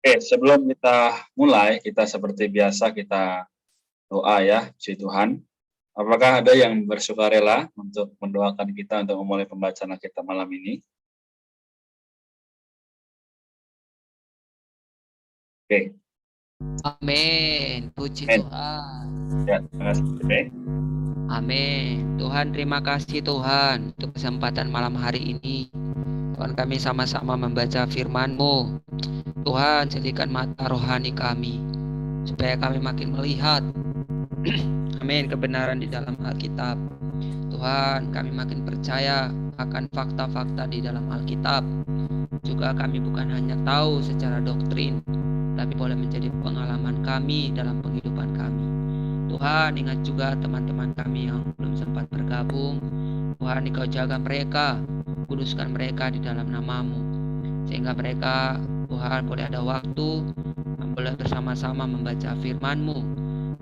Oke, sebelum kita mulai, kita seperti biasa kita doa ya, puji Tuhan. Apakah ada yang bersukarela untuk mendoakan kita untuk memulai pembacaan kita malam ini? Oke, Amin. Puji amin. Tuhan. Ya, terima kasih. Oke. Amin. Tuhan, terima kasih Tuhan untuk kesempatan malam hari ini. Tuhan, kami sama-sama membaca firman-Mu. Tuhan, jadikan mata rohani kami, supaya kami makin melihat amin, kebenaran di dalam Alkitab. Tuhan, kami makin percaya akan fakta-fakta di dalam Alkitab. Juga kami bukan hanya tahu secara doktrin, tapi boleh menjadi pengalaman kami dalam penghidupan kami. Tuhan, ingat juga teman-teman kami yang belum sempat bergabung. Tuhan, Engkau jaga mereka, kuduskan mereka di dalam nama-Mu, sehingga mereka, Tuhan, boleh ada waktu, boleh bersama-sama membaca firman-Mu.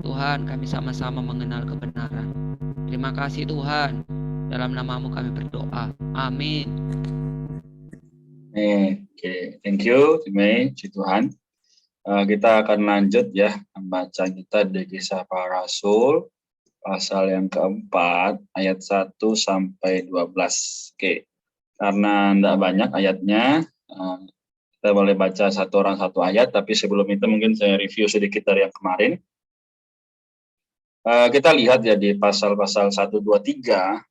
Tuhan, kami sama-sama mengenal kebenaran. Terima kasih Tuhan, dalam nama-Mu kami berdoa. Amin. Oke, thank you, puji Tuhan. Kita akan lanjut ya, membaca kita di Kisah Para Rasul, pasal yang keempat, ayat 1 sampai 12. Oke, karena tidak banyak ayatnya, kita boleh baca satu orang satu ayat, tapi sebelum itu mungkin saya review sedikit dari yang kemarin. Kita lihat ya di pasal-pasal 1, 2, 3,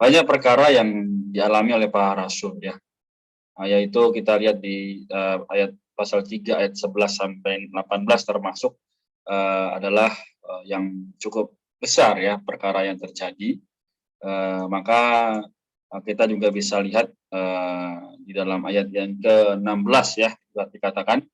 banyak perkara yang dialami oleh para rasul ya. Yaitu kita lihat di ayat pasal 3 ayat 11 sampai 18 termasuk adalah yang cukup besar ya perkara yang terjadi. Maka kita juga bisa lihat di dalam ayat yang ke-16 ya, dikatakan,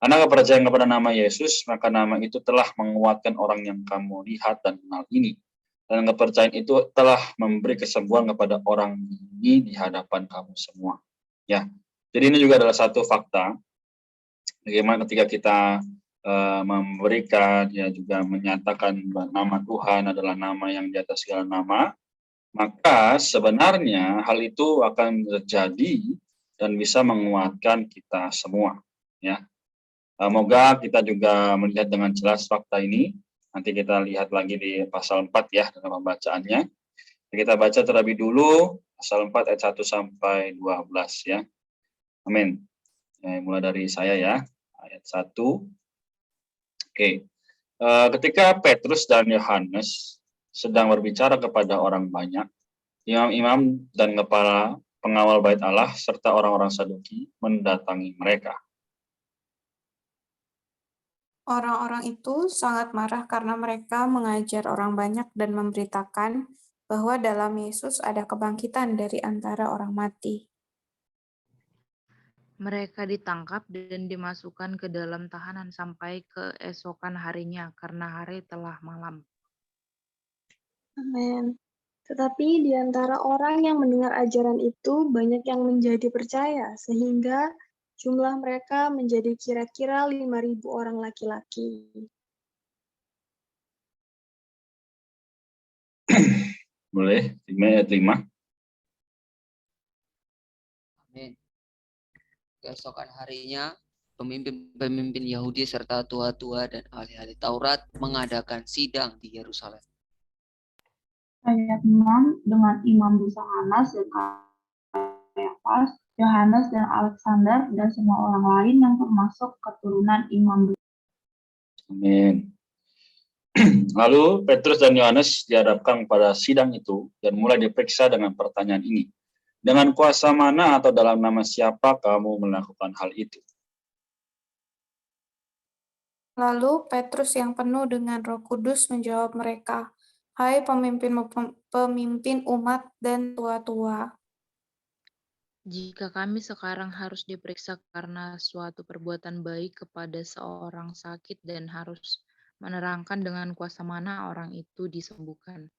karena kepercayaan kepada nama Yesus, maka nama itu telah menguatkan orang yang kamu lihat dan kenal ini. Dan kepercayaan itu telah memberi kesembuhan kepada orang ini di hadapan kamu semua. Ya, jadi ini juga adalah satu fakta bagaimana ketika kita memberikan ya juga menyatakan nama Tuhan adalah nama yang di atas segala nama, maka sebenarnya hal itu akan terjadi dan bisa menguatkan kita semua. Ya, semoga kita juga melihat dengan jelas fakta ini. Nanti kita lihat lagi di pasal 4 ya dalam pembacaannya. Kita baca terlebih dulu pasal 4 ayat 1 sampai 12 ya. Amin. Mulai dari saya ya, ayat 1. Oke. Ketika Petrus dan Yohanes sedang berbicara kepada orang banyak, imam-imam dan kepala pengawal bait Allah serta orang-orang Saduki mendatangi mereka. Orang-orang itu sangat marah karena mereka mengajar orang banyak dan memberitakan bahwa dalam Yesus ada kebangkitan dari antara orang mati. Mereka ditangkap dan dimasukkan ke dalam tahanan sampai keesokan harinya karena hari telah malam. Amin. Tetapi di antara orang yang mendengar ajaran itu banyak yang menjadi percaya, sehingga jumlah mereka menjadi kira-kira 5.000 orang laki-laki. Boleh, ayat 5. Amin. Keesokan harinya, pemimpin-pemimpin Yahudi serta tua-tua dan ahli-ahli Taurat mengadakan sidang di Yerusalem. Ayat 6, dengan imam besar Hanas dan Kayafas, Yohanes dan Alexander, dan semua orang lain yang termasuk keturunan imam besar. Amin. Lalu Petrus dan Yohanes dihadapkan pada sidang itu dan mulai diperiksa dengan pertanyaan ini. Dengan kuasa mana atau dalam nama siapa kamu melakukan hal itu? Lalu Petrus yang penuh dengan Roh Kudus menjawab mereka, "Hai pemimpin umat dan tua-tua, Jika kami sekarang harus diperiksa karena suatu perbuatan baik kepada seorang sakit dan harus menerangkan dengan kuasa mana orang itu disembuhkan.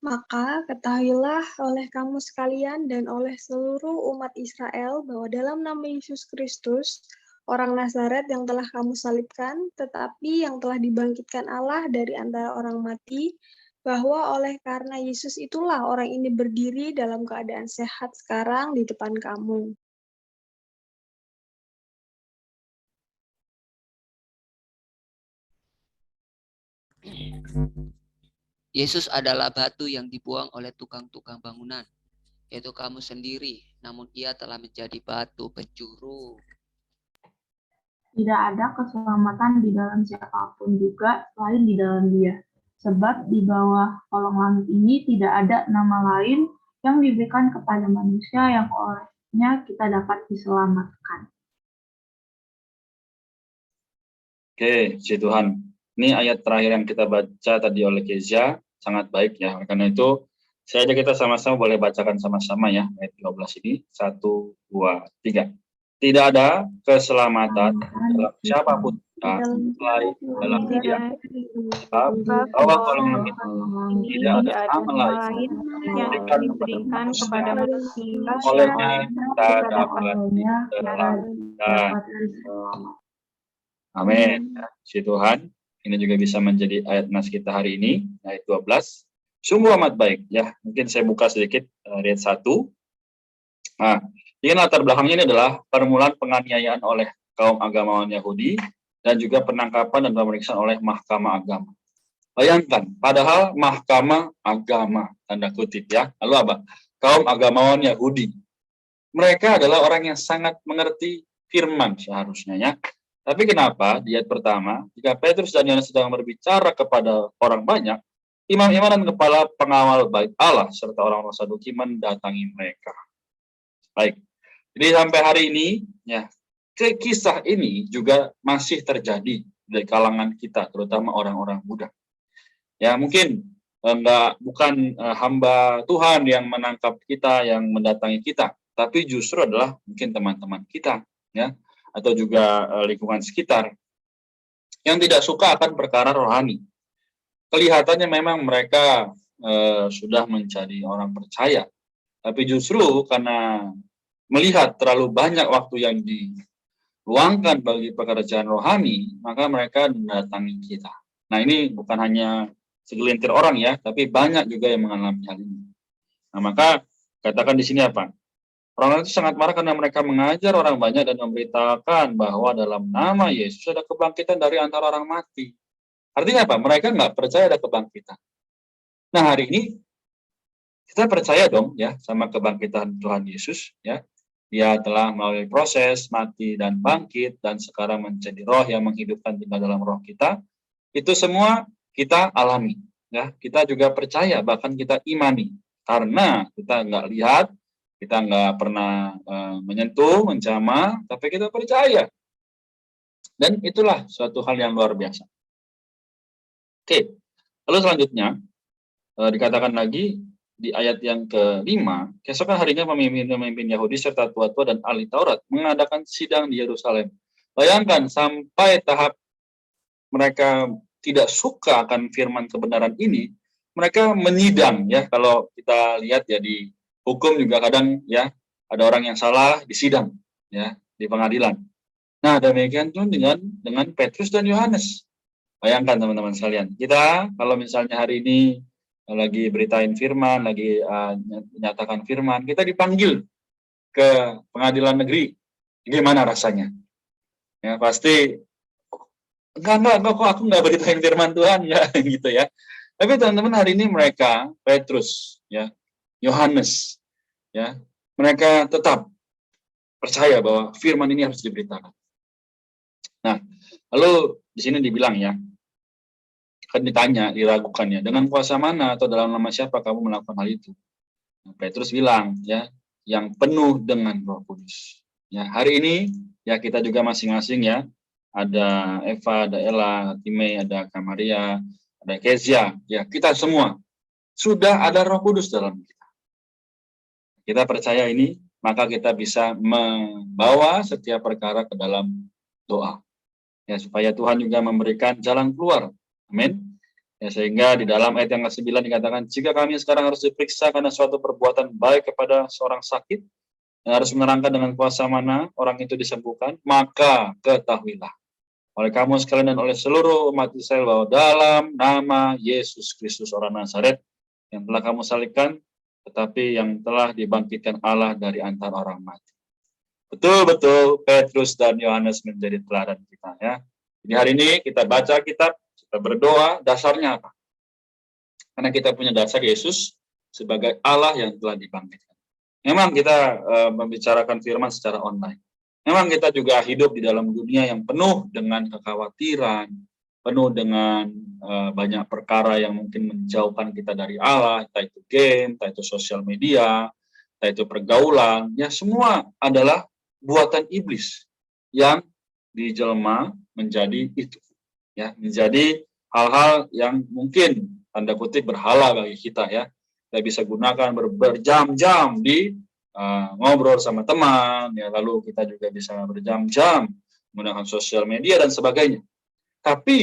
Maka ketahuilah oleh kamu sekalian dan oleh seluruh umat Israel bahwa dalam nama Yesus Kristus, orang Nazaret yang telah kamu salibkan, tetapi yang telah dibangkitkan Allah dari antara orang mati, bahwa oleh karena Yesus itulah orang ini berdiri dalam keadaan sehat sekarang di depan kamu. Yesus adalah batu yang dibuang oleh tukang-tukang bangunan, yaitu kamu sendiri, namun ia telah menjadi batu penjuru. Tidak ada keselamatan di dalam siapapun juga selain di dalam Dia. Sebab di bawah kolong langit ini tidak ada nama lain yang diberikan kepada manusia yang olehnya kita dapat diselamatkan. Oke, puji Tuhan. Ini ayat terakhir yang kita baca tadi oleh Kezia, sangat baik ya. Karena itu, saya ajak kita sama-sama boleh bacakan sama-sama ya, ayat 13 ini. 1, 2, 3. Tidak ada keselamatan dalam siapapun selain dalam Dia. Sebab bawah kolong langit tidak ada nama lain yang diberikan kepada manusia olehnya kita dapat diselamatkan. Amin. Puji Tuhan. Ini juga bisa menjadi ayat nas kita hari ini, ayat 12. Sungguh amat baik ya. Mungkin saya buka sedikit ayat 1. Nah, ini latar belakangnya ini adalah permulaan penganiayaan oleh kaum agamawan Yahudi dan juga penangkapan dan pemeriksaan oleh mahkamah agama. Bayangkan, padahal mahkamah agama, tanda kutip ya. Lalu apa? Kaum agamawan Yahudi. Mereka adalah orang yang sangat mengerti firman seharusnya ya. Tapi kenapa di ayat pertama, jika Petrus dan Yohanes sedang berbicara kepada orang banyak, imam-imam dan kepala pengawal bait Allah serta orang-orang Saduki mendatangi mereka. Baik, jadi sampai hari ini, ya, kisah ini juga masih terjadi di kalangan kita, terutama orang-orang muda. Ya, mungkin bukan hamba Tuhan yang menangkap kita, yang mendatangi kita, tapi justru adalah mungkin teman-teman kita, ya, atau juga lingkungan sekitar yang tidak suka akan perkara rohani. Kelihatannya memang mereka sudah menjadi orang percaya, tapi justru karena melihat terlalu banyak waktu yang diluangkan bagi pekerjaan rohani, maka mereka mendatangi kita. Nah, ini bukan hanya segelintir orang ya, tapi banyak juga yang mengalami hal ini. Nah, maka katakan di sini apa? Orang itu sangat marah karena mereka mengajar orang banyak dan memberitakan bahwa dalam nama Yesus ada kebangkitan dari antara orang mati. Artinya apa? Mereka nggak percaya ada kebangkitan. Nah, hari ini kita percaya dong ya sama kebangkitan Tuhan Yesus ya. Dia telah melalui proses mati dan bangkit dan sekarang menjadi roh yang menghidupkan tinggal dalam roh kita. Itu semua kita alami ya. Kita juga percaya, bahkan kita imani karena kita nggak lihat, kita nggak pernah menyentuh, menjamah, tapi kita percaya. Dan itulah suatu hal yang luar biasa. Oke, lalu selanjutnya dikatakan lagi di ayat yang ke-5, keesokan harinya pemimpin Yahudi serta tua-tua dan ahli Taurat mengadakan sidang di Yerusalem. Bayangkan sampai tahap mereka tidak suka akan firman kebenaran ini, mereka menyidang ya. Kalau kita lihat ya di hukum juga kadang ya ada orang yang salah disidang ya di pengadilan. Nah, demikian pun dengan Petrus dan Yohanes. Bayangkan teman-teman sekalian, kita kalau misalnya hari ini lagi beritain firman, lagi menyatakan firman, kita dipanggil ke pengadilan negeri, gimana rasanya? Ya pasti enggak kok aku nggak beritain firman Tuhan ya gitu ya. Tapi teman-teman hari ini mereka Petrus ya, Yohanes ya, mereka tetap percaya bahwa firman ini harus diberitakan. Nah, lalu di sini dibilang ya, kan ditanya, diragukan ya, dengan kuasa mana atau dalam nama siapa kamu melakukan hal itu? Nah, Petrus bilang ya, yang penuh dengan Roh Kudus. Ya, hari ini ya kita juga masing-masing ya, ada Eva, ada Ella, Time, ada Kamaria, ada Kezia, ya kita semua sudah ada Roh Kudus dalam kita. Kita percaya ini, maka kita bisa membawa setiap perkara ke dalam doa. Ya, supaya Tuhan juga memberikan jalan keluar. Amin. Ya, sehingga di dalam ayat yang ke-9 dikatakan, jika kami sekarang harus diperiksa karena suatu perbuatan baik kepada seorang sakit, yang harus menerangkan dengan kuasa mana orang itu disembuhkan, maka ketahuilah oleh kamu sekalian dan oleh seluruh umat Israel bahwa dalam nama Yesus Kristus orang Nazaret yang telah kamu salibkan, tetapi yang telah dibangkitkan Allah dari antara orang mati. Betul-betul Petrus dan Yohanes menjadi teladan kita ya. Jadi hari ini kita baca kitab Kita berdoa, dasarnya apa? Karena kita punya dasar Yesus sebagai Allah yang telah dibangkitkan. Memang kita membicarakan firman secara online. Memang kita juga hidup di dalam dunia yang penuh dengan kekhawatiran, penuh dengan banyak perkara yang mungkin menjauhkan kita dari Allah, entah itu game, entah itu sosial media, entah itu pergaulan, ya semua adalah buatan iblis yang dijelma menjadi itu, ya menjadi hal-hal yang mungkin tanda kutip berhala bagi kita, ya. Kita bisa gunakan berjam-jam di ngobrol sama teman, ya, lalu kita juga bisa berjam-jam menggunakan sosial media dan sebagainya. Tapi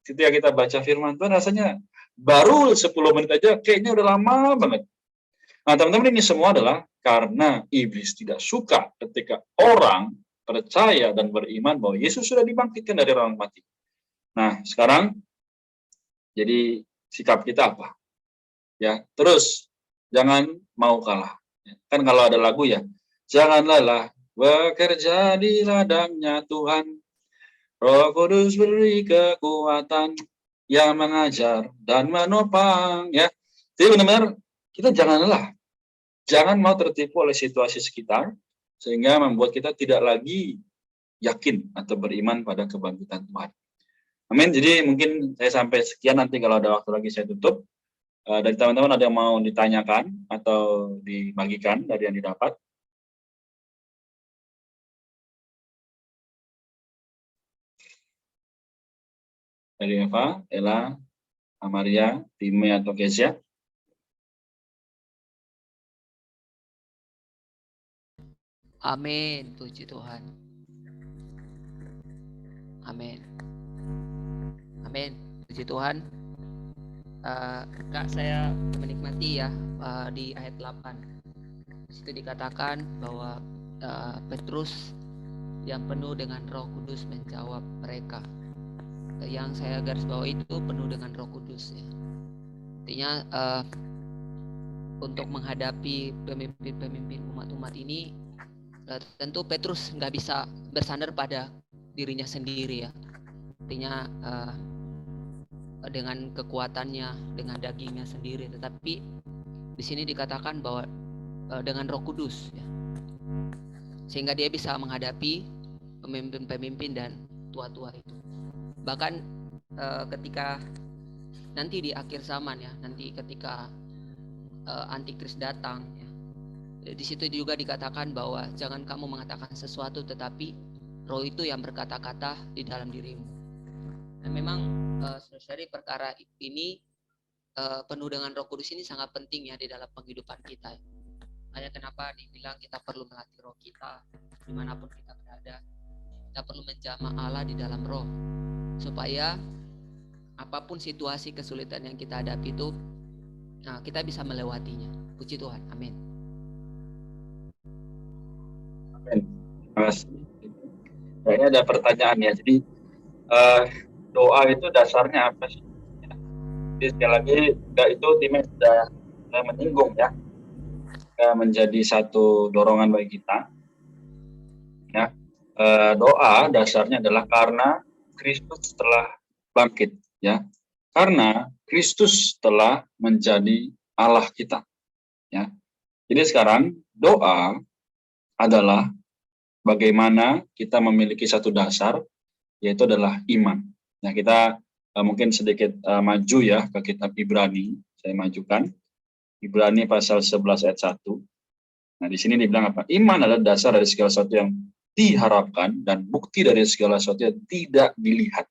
ketika kita baca firman Tuhan, rasanya baru 10 menit aja kayaknya udah lama banget. Nah, teman-teman, ini semua adalah karena iblis tidak suka ketika orang percaya dan beriman bahwa Yesus sudah dibangkitkan dari orang mati. Nah, sekarang jadi sikap kita apa? Ya, terus jangan mau kalah. Kan kalau ada lagu, ya, jangan lelah bekerja di ladangnya Tuhan, Roh Kudus beri kekuatan yang mengajar dan menopang, ya. Jadi benar-benar kita jangan lelah, jangan mau tertipu oleh situasi sekitar sehingga membuat kita tidak lagi yakin atau beriman pada kebangkitan Tuhan. Amin. Jadi mungkin saya sampai sekian, nanti kalau ada waktu lagi saya tutup. Dari teman-teman ada yang mau ditanyakan atau dibagikan dari yang didapat? Dari Eva, Ella, Amaria, Time atau Kezia? Amin, puji Tuhan. Amin. Amin, puji Tuhan. Kak, saya menikmati, ya, di ayat 8. Di situ dikatakan bahwa Petrus yang penuh dengan Roh Kudus menjawab mereka. Yang saya garis bawah itu penuh dengan Roh Kudus, ya. Artinya untuk menghadapi pemimpin-pemimpin umat-umat ini, tentu Petrus nggak bisa bersandar pada dirinya sendiri, ya. Artinya dengan kekuatannya, dengan dagingnya sendiri, tetapi di sini dikatakan bahwa dengan Roh Kudus, ya, sehingga dia bisa menghadapi pemimpin-pemimpin dan tua-tua itu. Bahkan ketika nanti di akhir zaman, ya, nanti ketika antikris datang, ya, di situ juga dikatakan bahwa jangan kamu mengatakan sesuatu, tetapi Roh itu yang berkata-kata di dalam dirimu. Dan memang dari perkara ini penuh dengan Roh Kudus ini sangat penting, ya, di dalam penghidupan kita. Hanya kenapa dibilang kita perlu melatih roh kita dimanapun kita berada. Kita perlu menjamah Allah di dalam roh, supaya apapun situasi kesulitan yang kita hadapi itu, kita bisa melewatinya. Puji Tuhan, amin. Amin. Terima kasih. Kayaknya ada pertanyaan, ya. Jadi doa itu dasarnya apa sih? Jadi sekali lagi, itu Time sudah menyinggung, ya, menjadi satu dorongan bagi kita, ya. Doa dasarnya adalah karena Kristus telah bangkit, ya, karena Kristus telah menjadi Allah kita, ya. Jadi sekarang doa adalah bagaimana kita memiliki satu dasar, yaitu adalah iman. Nah, kita mungkin sedikit maju, ya, ke kitab Ibrani. Saya majukan Ibrani pasal 11 ayat 1. Nah, di sini dibilang apa? Iman adalah dasar dari segala sesuatu yang diharapkan dan bukti dari segala sesuatu yang tidak dilihat.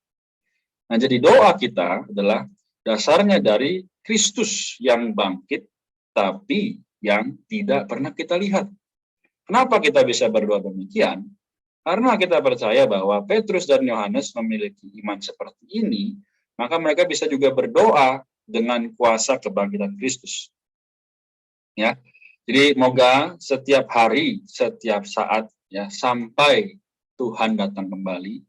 Nah, jadi doa kita adalah dasarnya dari Kristus yang bangkit, tapi yang tidak pernah kita lihat. Kenapa kita bisa berdoa demikian? Karena kita percaya bahwa Petrus dan Yohanes memiliki iman seperti ini, maka mereka bisa juga berdoa dengan kuasa kebangkitan Kristus. Ya, jadi moga setiap hari, setiap saat, ya, sampai Tuhan datang kembali,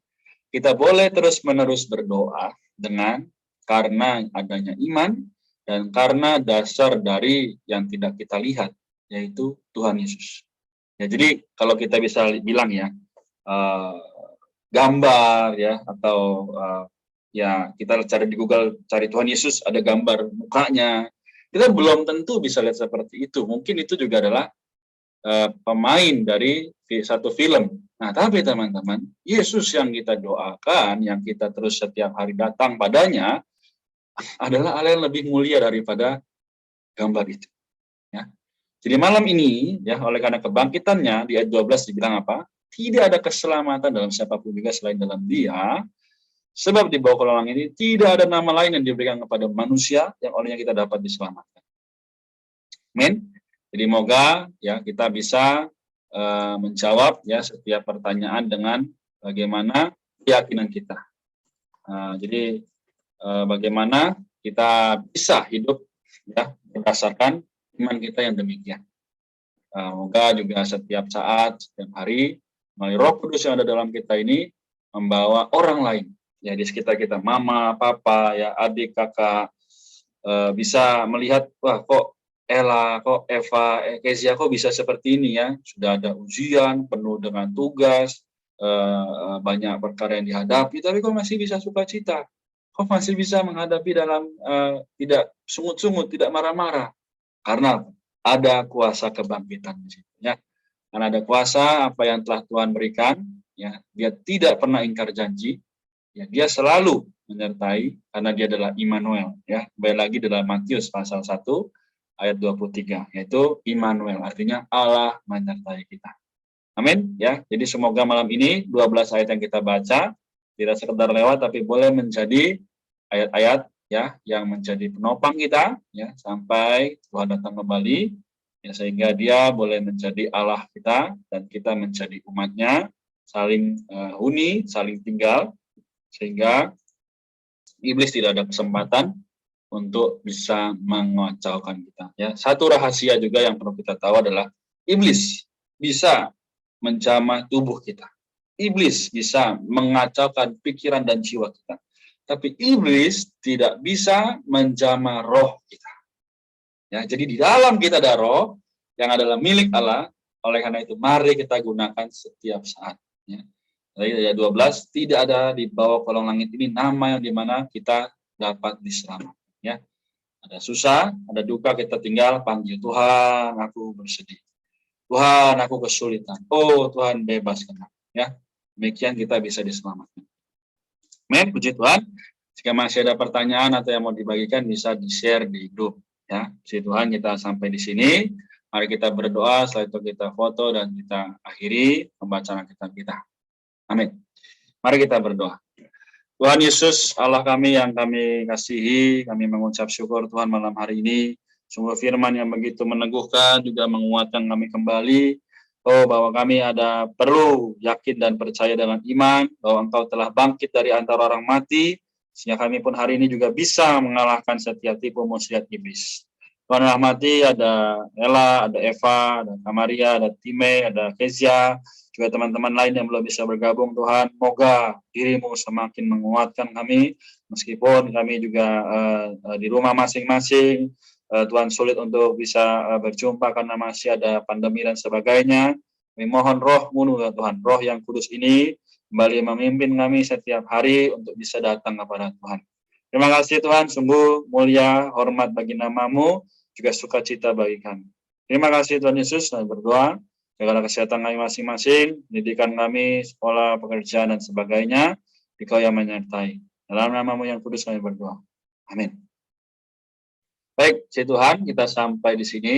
kita boleh terus-menerus berdoa dengan karena adanya iman dan karena dasar dari yang tidak kita lihat, yaitu Tuhan Yesus. Ya, jadi kalau kita bisa bilang, ya, gambar, ya, atau ya kita cari di Google, cari Tuhan Yesus, ada gambar mukanya. Kita belum tentu bisa lihat seperti itu. Mungkin itu juga adalah pemain dari satu film. Nah, tapi teman-teman, Yesus yang kita doakan, yang kita terus setiap hari datang padanya, adalah Allah yang lebih mulia daripada gambar itu. Ya. Jadi malam ini, ya, oleh karena kebangkitannya, di ayat 12 dibilang apa? Tidak ada keselamatan dalam siapapun juga selain dalam Dia, sebab di bawah kolong langit ini tidak ada nama lain yang diberikan kepada manusia yang olehnya kita dapat diselamatkan. Amin. Jadi moga ya kita bisa menjawab ya setiap pertanyaan dengan bagaimana keyakinan kita. Jadi bagaimana kita bisa hidup ya berdasarkan iman kita yang demikian. Moga juga setiap saat, setiap hari, melalui Roh Kudus yang ada dalam kita ini membawa orang lain ya di sekitar kita, mama, papa, ya adik, kakak, bisa melihat, wah kok Ella, kok Eva, Kezia kok bisa seperti ini ya, sudah ada ujian, penuh dengan tugas, banyak perkara yang dihadapi, tapi kok masih bisa sukacita, kok masih bisa menghadapi dalam tidak sungut-sungut, tidak marah-marah, karena ada kuasa kebangkitan di situ ya, karena ada kuasa apa yang telah Tuhan berikan, ya dia tidak pernah ingkar janji, ya dia selalu menyertai karena dia adalah Immanuel ya, kembali lagi dalam Matius pasal 1 ayat 23, yaitu Immanuel, artinya Allah menyertai kita. Amin ya. Jadi semoga malam ini 12 ayat yang kita baca tidak sekedar lewat, tapi boleh menjadi ayat-ayat ya yang menjadi penopang kita ya sampai Tuhan datang kembali ya, sehingga Dia boleh menjadi Allah kita dan kita menjadi umatnya, saling huni, saling tinggal, sehingga iblis tidak ada kesempatan untuk bisa mengacaukan kita. Ya, satu rahasia juga yang perlu kita tahu adalah iblis bisa menjamah tubuh kita. Iblis bisa mengacaukan pikiran dan jiwa kita. Tapi iblis tidak bisa menjamah roh kita. Ya, jadi di dalam kita ada roh yang adalah milik Allah. Oleh karena itu, mari kita gunakan setiap saat. Ya. Dari ayat 12, tidak ada di bawah kolong langit ini nama yang dimana kita dapat diselamatkan. Ya, ada susah, ada duka, kita tinggal panggil Tuhan, aku bersedih. Tuhan, aku kesulitan. Oh Tuhan, bebaskan aku. Ya, demikian kita bisa diselamatkan. Amin, puji Tuhan. Jika masih ada pertanyaan atau yang mau dibagikan, bisa di-share di grup. Ya, puji Tuhan, kita sampai di sini. Mari kita berdoa, setelah itu kita foto dan kita akhiri pembacaan kitab kita. Amin. Mari kita berdoa. Tuhan Yesus, Allah kami yang kami kasihi, kami mengucap syukur Tuhan malam hari ini. Sungguh firman yang begitu meneguhkan, juga menguatkan kami kembali. Oh, bahwa kami ada perlu yakin dan percaya dengan iman, bahwa Engkau telah bangkit dari antara orang mati, sehingga kami pun hari ini juga bisa mengalahkan setiap tipu muslihat iblis. Tuhan rahmati, ada Ella, ada Eva, ada Kamaria, ada Time, ada Kezia, juga teman-teman lain yang belum bisa bergabung. Tuhan, moga diri-Mu semakin menguatkan kami, meskipun kami juga di rumah masing-masing, Tuhan sulit untuk bisa berjumpa karena masih ada pandemi dan sebagainya. Kami mohon Roh-Mu ya Tuhan, Roh yang kudus ini kembali memimpin kami setiap hari untuk bisa datang kepada Tuhan. Terima kasih Tuhan, sungguh mulia, hormat bagi nama-Mu, juga sukacita bagi kami. Terima kasih Tuhan Yesus, kami berdoa. Segala kesehatan kami masing-masing, pendidikan kami, sekolah, pekerjaan, dan sebagainya, Engkau yang menyertai. Dalam nama-Mu yang kudus kami berdoa. Amin. Baik, puji Tuhan, kita sampai di sini.